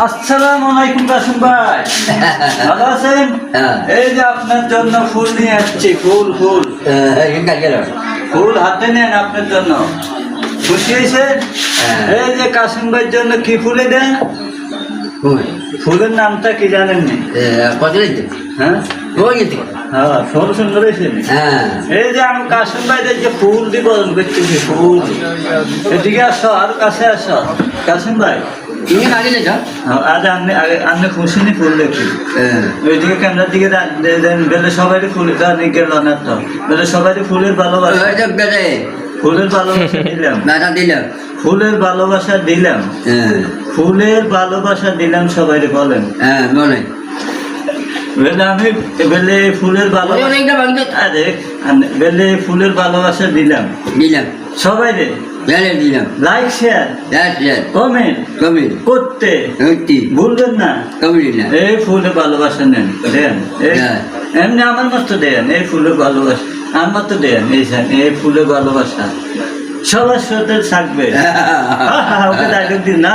আসসালামু আলাইকুম কাসিম ভাই, ভালো আছেন? এই যে আপনার জন্য ফুল নিয়ে আসছি, ফুল ফুল ফুল হাতে নেন আপনার জন্য। খুশি হয়েছেন? এই যে কাসিম ভাইয়ের জন্য কি ফুলে দেন? ফুলের নামটা কি জানেননি? হ্যাঁ হ্যাঁ, সব সুন্দর হয়েছে। এই যে আমি কাসিম ভাইদের যে ফুল দিব করতেছি, ফুল এদিকে আসো, আর কাছে আসো কাসিম ভাই। আপনি খুশি নি ফুল দেখি? ওইদিকে ক্যামেরার দিকে বেলে সবাই ফুল গেল না তো, বেলে সবাই ফুলের ভালোবাসা, ফুলের ভালোবাসা দিলাম, ফুলের ভালোবাসা দিলাম, ফুলের ভালোবাসা দিলাম সবাই বলেন। আমি বেলে ফুলের ভালোবাসা, বেলে ফুলের ভালোবাসা দিলাম সবাই রে। লাইক শেয়ার কমেন্ট করতে ভুলবেন না। এই ফুলের ভালোবাসা নেন, দেন এমনি আমার মতো দেন। এই ফুলের ভালোবাসা আমার মতো দেন। এই ফুলের ভালোবাসা সবার সাথে থাকবে। ওকে ডায়লগ দিন না।